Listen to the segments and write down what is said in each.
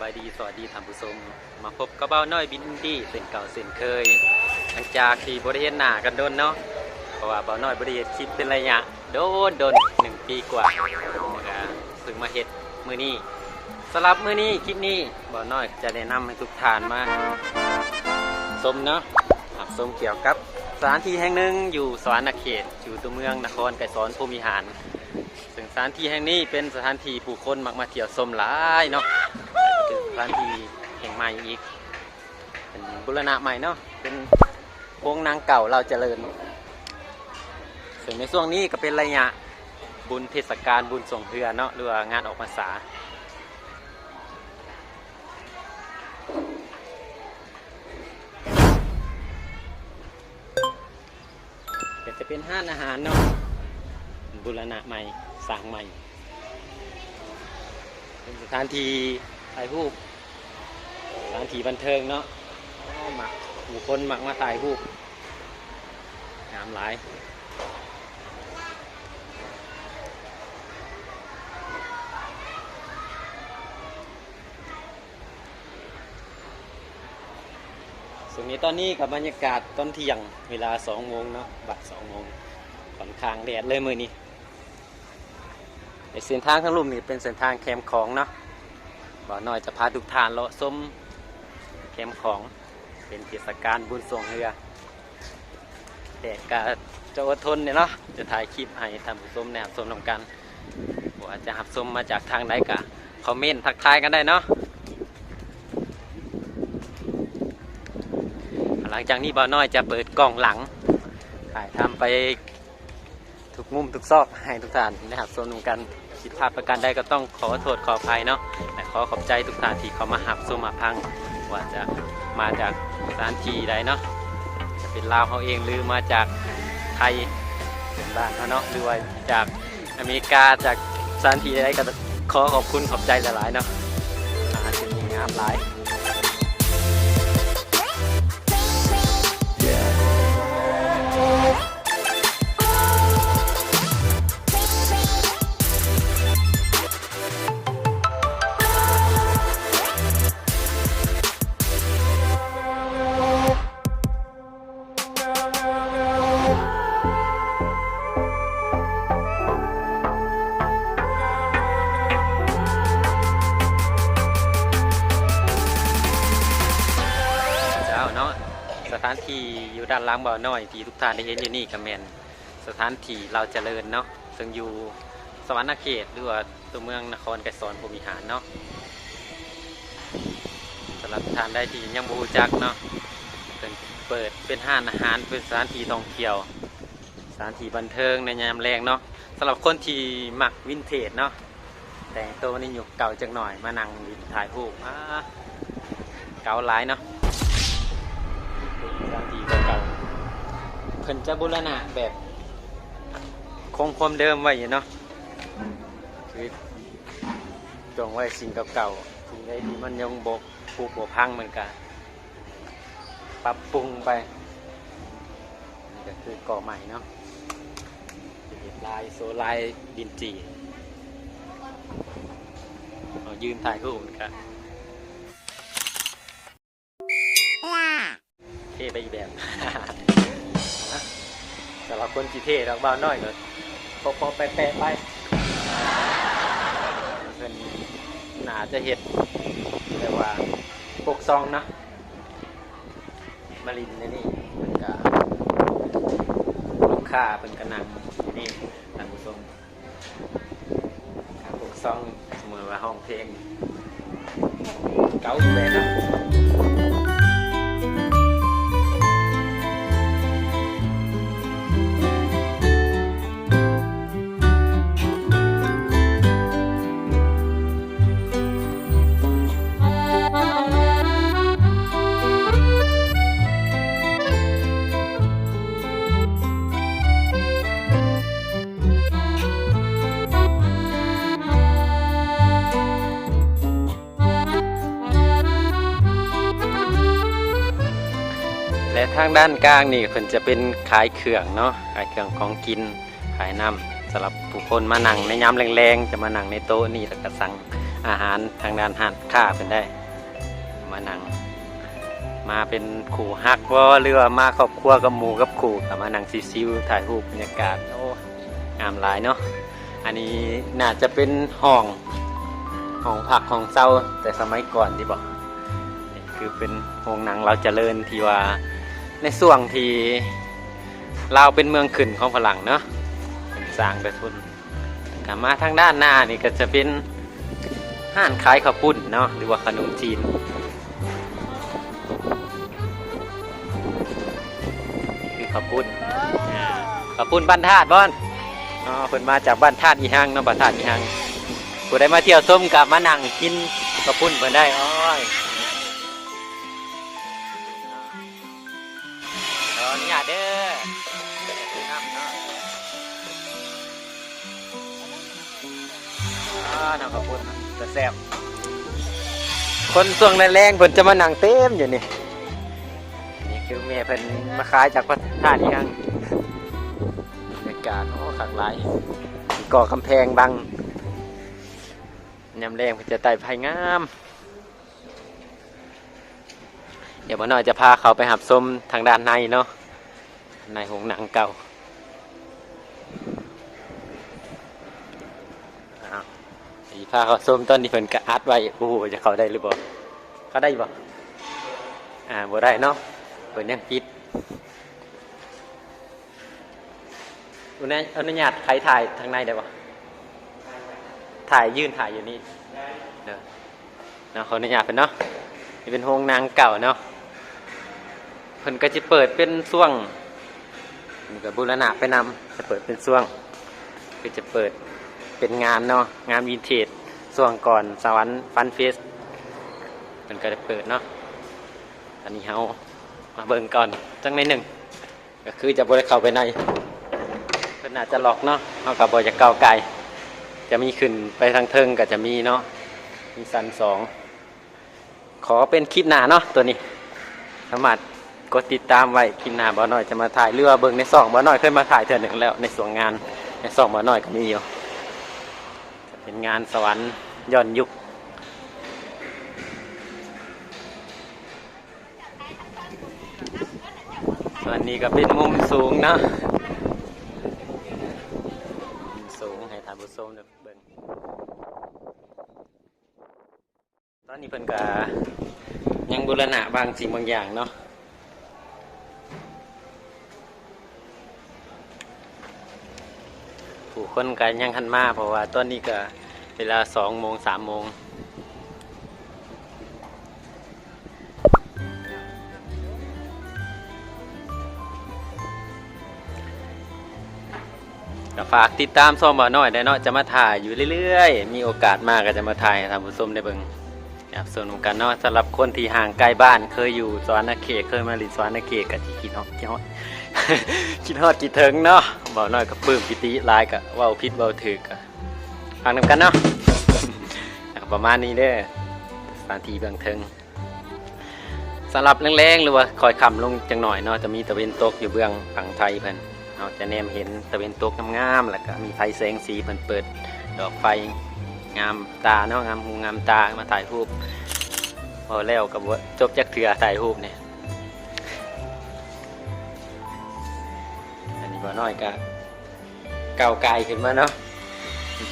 ายดีสวัสดีท่านผู้ชมมาพบกับเบ้าน้อยบินดี้เป็นเก่าเส้นเคยหลังจากที่บริเวณหน้ากันโดนเนาะเพราะว่าเบ้าน้อยบริเวณคลิปเป็นระยะโดน1 ปีกว่าเพิ่งมาเฮ็ดมื้อนี้สำหรับมื้อนี้คลิปนี้เบ้าน้อยจะแนะนำให้ทุกท่านมาชมเนาะชมเกี่ยวกับสถานที่แห่งหนึ่งอยู่สวรรณเขตอยู่ตัวเมืองนครไกรสอนพรหมวิหารซึ่งสถานที่แห่งนี้เป็นสถานที่ผู้คนมักมาเที่ยวชมหลายเนาะเป็นสถานที่แห่งใหม่อีกเป็นบูรณะใหม่เนาะเป็นโค้งนางเก่าเราเจริญซึ่งในช่วงนี้ก็เป็นระยะบุญเทศกาลบุญส่งเรือเนาะหรือว่างานออกพรรษาจะเป็นห้านอาหารเนาะบูรณะใหม่สร้างใหม่เป็นสถานที่ถ่ายรูปสถานที่บันเทิงเนาะมักผู้คนมักมาถ่ายรูปงามหลายส่วนนี้ตอนนี้กับบรรยากาศตอนเที่ยงเวลา2 โมงเนาะบ่าย2 โมงค่อนข้างแดดเลยมื้อนี้เส้นทางทั้งลุ่มนี่เป็นเส้นทางแคมป์ของเนาะบ่าวน้อยจะพาทุกท่านเลาะชมแคมป์ของเป็นเทศกาลบุญส่งเรือแต่ก็จะอดทนเนี่ยเนาะจะถ่ายคลิปให้ท่านผู้ชมแนบชมนำกันว่าจะหับชมมาจากทางใดก็คอมเมนต์ทักทายกันได้เนาะหลังจากนี้บ่าวน้อยจะเปิดกล้องหลังถ่ายทำไปทุกมุมทุกซอกให้ทุกท่านนะครับชมนำกันผิดพลาดประการใดก็ต้องขอโทษขออภัยเนาะและขอขอบใจทุกท่านที่เขามาหับชมมาพังว่าจะมาจากสถานที่ใดเนาะจะเป็นลาวเขาเองหรือมาจากไทยเป็นบ้านเขาเนาะหรือว่าจากอเมริกาจากสถานที่ใดก็ขอขอบคุณขอบใจหลายๆเนาะจะมีงามหลายสถานที่อยู่ด้านล่างบ่อน้อยที่ทุกท่านได้เห็นอยู่นี่ก็แม่นสถานที่เราเจริญเนาะซึ่งอยู่สวรรณเขตหรือว่าตัวเมืองนครไกรสอนพรหมวิหารเนาะสำหรับท่านได้ที่ยังบ่รู้จักเนาะเปิดเป็นห้านอาหารเป็นสถานที่ท่องเที่ยวสถานที่บันเทิงในยามแรงเนาะสำหรับคนที่มักวินเทจเนาะแต่งตัวนี่อยู่เก่าจังหน่อยมานั่งถ่ายรูปเก่าหลายเนาะสถานที่เก่าเพิ่นจะบูรณะแบบคงความเดิมไว้อยู่เนาะคือจงไว้สิ่งเก่าๆสิ่งใดที่มันยังบกผุพังเหมือนกันปรับปรุงไปนี่ก็คือก่อใหม่เนาะลายโซลายดินจียืนถ่ายรูปกันเท่ไปอีกแบบสำหรับคนจีเท่เราบ้าน้อยเลยพอแปะไปเพิ่นหนาจะเห็ดแต่ว่าปกซองนะมาลินในนี่เป็นกาลูกค้าเป็นกระนังนี่ท่านผู้ชมปกซองเสมอว่าห้องเพลงเก่าอยู่แบบนะและทางด้านกลางนี่คนจะเป็นขายเครื่องเนาะขายเครื่องของกินขายน้ำสำหรับผู้คนมานั่งในยามแรงๆจะมานั่งในโต๊ะนี่แล้วก็สั่ง อาหารทางด้านหาดค่าเป็นได้มานั่งมาเป็นขู่ฮักว่าเรือมาครอบครัวกับหมู่กับขู่กับมานั่งซิวๆถ่ายรูปบรรยากาศโอ้งามหลายเนาะอันนี้น่าจะเป็นห้องผักห้องเศร้าแต่สมัยก่อนที่บอกนี่คือเป็นโรงหนังเราเจริญที่ว่าในช่วงที่เราเป็นเมืองขึ้นของฝรั่งเนาะเป็นสร้างไปทุนมาทางด้านหน้านี่ก็จะเป็นห้านขายข้าวปุ้นเนาะหรือว่าขนมจีนคือข้าวปุ้นบ้านธาตุบ้านอ๋อเพิ่นมาจากบ้านธาตุอีหังเนาะบ้านธาตุอีหังผู้ใดมาเที่ยวชมกับมานั่งกินข้าวปุ้นเพิ่นได้อ้อยขออนุญาตเด้อน้ำเนาะน้ำข้าวปุ้นจะแซ่บคนส่วงแรงๆเพิ่นจะมานั่งเต็มอยู่นี่นี่คือแม่เพิ่นมาขายจากบ้านธาตุอีหังบรรยากาศโอ้ขังหลายก่อกำแพงบังยำแรงจะไต่ไผ่งามเดี๋ยวมาหน่อยจะพาเขาไปหับส้มทางด้านในเนาะในโรงหนังเก่าสีพาเขาส้มต้นที่เพิ่นกะอัดไว้โอ้โหจะเขาได้หรือเปล่าเขาได้บ่บ่ได้เนาะเพิ่นยังปิดอนุญาตใครถ่ายทางในได้บ่ถ่ายยื่นถ่ายอยู่นี่เนาะขออนุญาตเพิ่นเนาะนี่เป็นโรงหนังเก่าเนาะเพิ่นก็จะเปิดเป็นช่วงมันก็บูรณะไปนำจะเปิดเป็นช่วงคือจะเปิดเป็นงานเนาะงานวินเทจช่วงก่อนสวรรค์ฟันเฟสเพิ่นก็จะเปิดเนาะตอนนี้เฮามาเบิ่งก่อนจังในหนึ่งก็คือจะบ่ได้เข้าไปในเพิ่นอาจจะหลอกเนาะเฮาก็บ่จะก้าวไกลจะมีขึ้นไปทางเทิงก็จะมีเนาะมีซัน2ขอเป็นคลิปหน้าเนาะตัวนี้สามารถกดติดตามไว้คลิปหน้าบ่น้อยจะมาถ่ายเรือเบิ่งในซ่องบ่น้อยเคยมาถ่ายเทื่อหนึ่งแล้วในส่วนงานในซ่องบ่น้อยก็มีอยู่จะเป็นงานสวรรค์ย้อนยุคส่วนนี้ก็เป็นมุมสูงเนาะสูงให้ท่านผู้ชมได้เบิ่งตอนนี้เพิ่นก็ยังบูรณะบางสิ่งบางอย่างเนาะผู้คนก็ยังทันมาเพราะว่าตอนนี้ก็เวลา2 โมง 3 โมงก็ฝากติดตามส้มบ่อน้อยได้เนาะจะมาถ่ายอยู่เรื่อยๆมีโอกาสมากก็จะมาถ่ายให้ท่านผู้ชมได้เบิ่งครับส่วนของกันเนาะสำหรับคนที่ห่างไกลบ้านเคยอยู่สวรรณเขตเคยมาลินสวรรณเขตก็สิคิดฮอดคิดถึงเนาะบ่น้อยก็ปลื้มปิติหลายก็เว้าผิดเว้าถูกก็ฟังนำกันเนาะ ประมาณนี้เด้อสถานที่เบื้องถึงสำหรับแรงๆหรือว่าคอยค่ำลงจังหน่อยเนาะจะมีตะเวนตกอยู่เบื้องฝั่งไทยเพิ่นเราจะแนมเห็นตะเวนตกงามๆแล้วก็มีไฟแสงสีเพิ่นเปิดดอกไฟงามตาเนาะงามหูงามตามาถ่ายรูปพอแล้วกับจบจากเถื่อถ่ายรูปเนี่ยอันนี้บ่น้อยก็เก่าไกลขึ้นมาเนาะ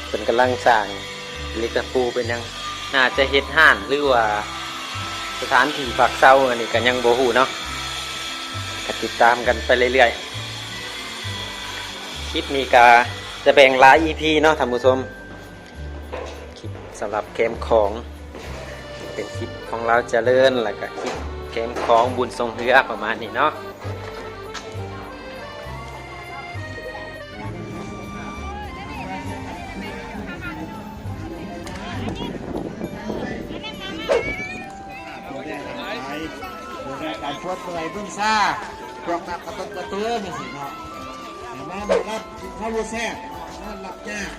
เป็นกำลังสร้างเล็กตะปูเป็นยังน่าจะเฮ็ดห้านหรือว่าสถานที่ฝากเศร้าอันนี้ก็ยังบ่ฮู้เนาะก็ติดตามกันไปเรื่อยๆคลิปนี้ก็จะแบ่งหลาย EP เนาะท่านผู้ชมคลิปสำหรับแคมป์ของเป็นคลิปของเราเจริญแล้วก็คลิปแคมป์ของบุญทรงเรือประมาณนี้เนาะการพดอะไรเบื้องซ่าพวกนักกระตุ้นกระตุ้นนี่สิเนาะมาเมื่อรับข้าวรูแซ่บหลับยาก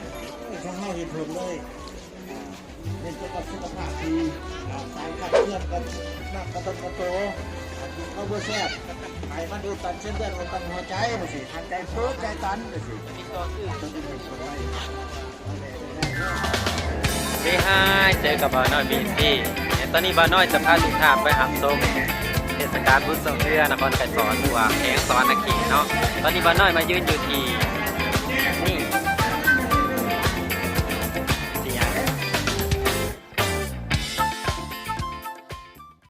ช่างเข้าเห็นผลเลยเป็นเจ้ากับสุขภาพดีสายขัดเคลื่อนกันนักกระตุ้นกระตุ้นข้าวรูแซ่บไปมาดูตันเช่นเดียวกันหัวใจมาสิทางใจเพิ่มใจตันมาสิ ดีฮายเจอกับบ่าวน้อยบีที่ตอนนี้บ่าวน้อยจะพาทุกท่านไปหับชมเทศกาลบุญทรงเรือนครไก่สอนหรือว่าแขงสอนนาขีเนาะตอนนี้บ่าวน้อยมายืนอยู่ที่